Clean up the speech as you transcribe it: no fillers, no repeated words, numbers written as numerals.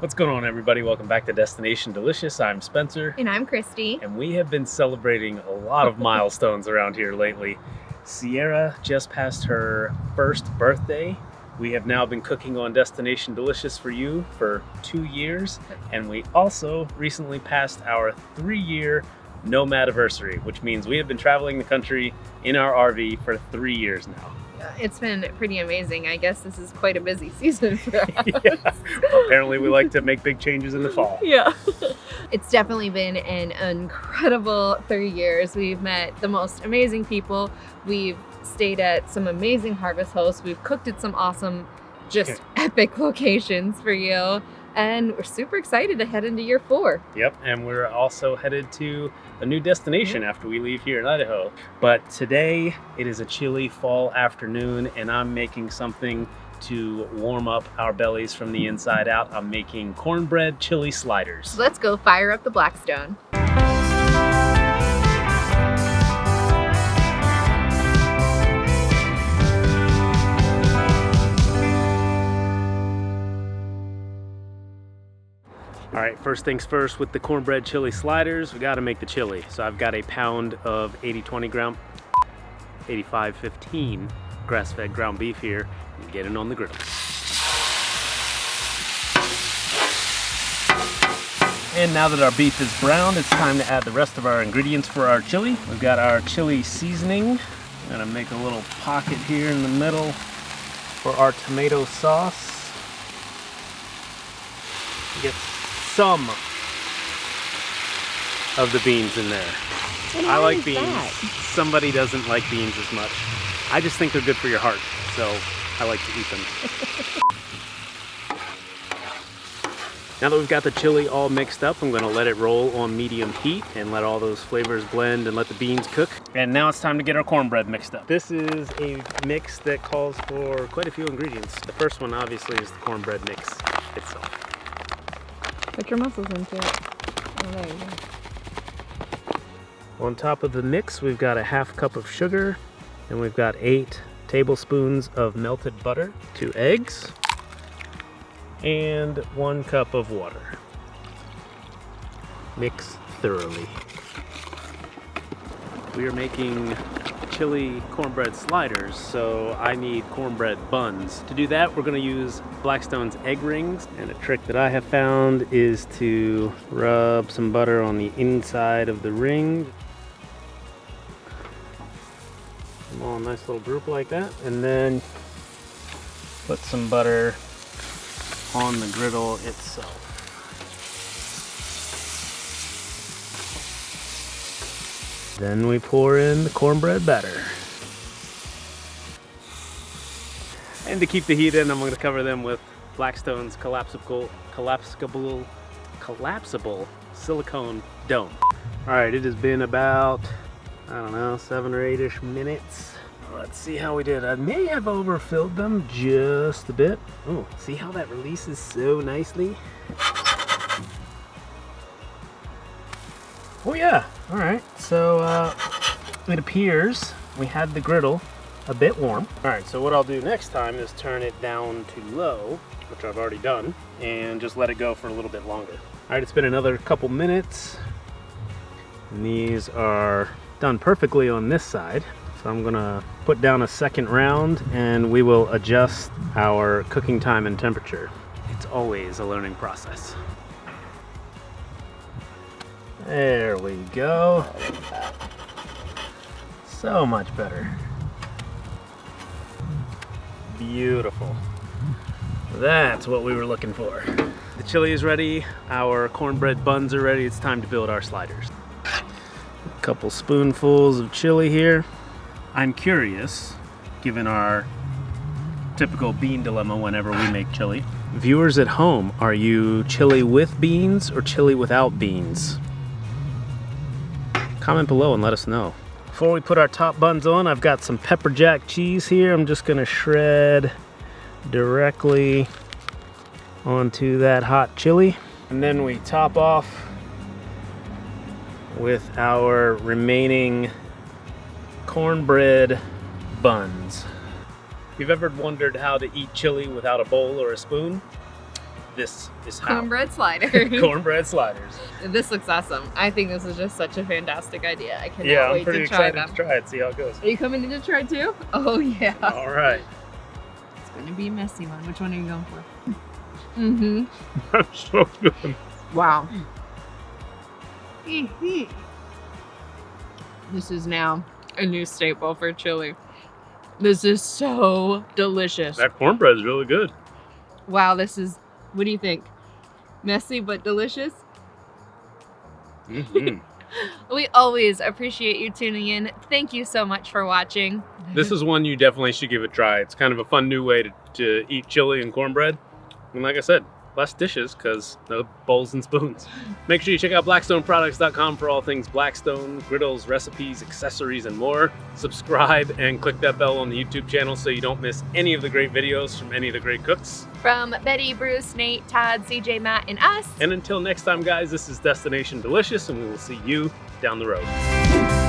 What's going on, everybody? Welcome back to Destination Delicious. I'm Spencer. And I'm Christy. And we have been celebrating a lot of milestones around here lately. Sierra just passed her first birthday. We have now been cooking on Destination Delicious for you for 2 years. And we also recently passed our 3-year Nomadiversary, which means we have been traveling the country in our RV for 3 years now. It's been pretty amazing. I guess this is quite a busy season for us. Yeah. Apparently we like to make big changes in the fall. Yeah. It's definitely been an incredible 3 years. We've met the most amazing people. We've stayed at some amazing harvest hosts. We've cooked at some awesome, just epic locations for you. And we're super excited to head into year 4. Yep, and we're also headed to a new destination after we leave here in Idaho. But today, it is a chilly fall afternoon, and I'm making something to warm up our bellies from the inside out. I'm making cornbread chili sliders. So let's go fire up the Blackstone. All right, first things first with the cornbread chili sliders, we gotta make the chili. So I've got a pound of 80-20 ground, 85-15 grass-fed ground beef here, and get it on the griddle. And now that our beef is browned, it's time to add the rest of our ingredients for our chili. We've got our chili seasoning. I'm gonna make a little pocket here in the middle for our tomato sauce. Get some of the beans in there. I like beans. Somebody doesn't like beans as much. I just think they're good for your heart, so I like to eat them. Now that we've got the chili all mixed up, I'm going to let it roll on medium heat and let all those flavors blend and let the beans cook. And now it's time to get our cornbread mixed up. This is a mix that calls for quite a few ingredients. The first one obviously is the cornbread mix itself. Put your muscles into it. Oh, there you go. On top of the mix, we've got a 1/2 cup of sugar, and we've got 8 tablespoons of melted butter, 2 eggs, and 1 cup of water. Mix thoroughly. We are making chili cornbread sliders, so I need cornbread buns. To do that, we're going to use Blackstone's egg rings, and a trick that I have found is to rub some butter on the inside of the ring. All a nice little group like that, and then put some butter on the griddle itself. Then we pour in the cornbread batter. And to keep the heat in, I'm going to cover them with Blackstone's collapsible silicone dome. All right, it has been about, I don't know, 7 or 8-ish minutes. Let's see how we did. I may have overfilled them just a bit. Oh, see how that releases so nicely? Oh yeah, all right. So it appears we had the griddle a bit warm. All right, so what I'll do next time is turn it down to low, which I've already done, and just let it go for a little bit longer. All right, it's been another couple minutes, and these are done perfectly on this side. So I'm gonna put down a second round, and we will adjust our cooking time and temperature. It's always a learning process. There we go. So much better. Beautiful. That's what we were looking for. The chili is ready. Our cornbread buns are ready. It's time to build our sliders. A couple spoonfuls of chili here. I'm curious, given our typical bean dilemma whenever we make chili. Viewers at home, are you chili with beans or chili without beans? Comment below and let us know. Before we put our top buns on, I've got some pepper jack cheese here. I'm just gonna shred directly onto that hot chili. And then we top off with our remaining cornbread buns. If you've ever wondered how to eat chili without a bowl or a spoon, this is how. Cornbread sliders. Cornbread sliders. This looks awesome. I think this is just such a fantastic idea. I cannot Yeah, I'm wait pretty to try excited them. to try it, see how it goes. Are you coming in to try too? Oh yeah. All right. It's gonna be a messy one. Which one are you going for? Mm-hmm. That's so good. Wow. This is now a new staple for chili. This is so delicious. That cornbread is really good. Wow, this is, what do you think? Messy but delicious? Mm-hmm. We always appreciate you tuning in. Thank you so much for watching. This is one you definitely should give a try. It's kind of a fun new way to eat chili and cornbread. And like I said, less dishes because no bowls and spoons. Make sure you check out blackstoneproducts.com for all things Blackstone, griddles, recipes, accessories, and more. Subscribe and click that bell on the YouTube channel so you don't miss any of the great videos from any of the great cooks. From Betty, Bruce, Nate, Todd, CJ, Matt, and us. And until next time, guys, this is Destination Delicious, and we will see you down the road.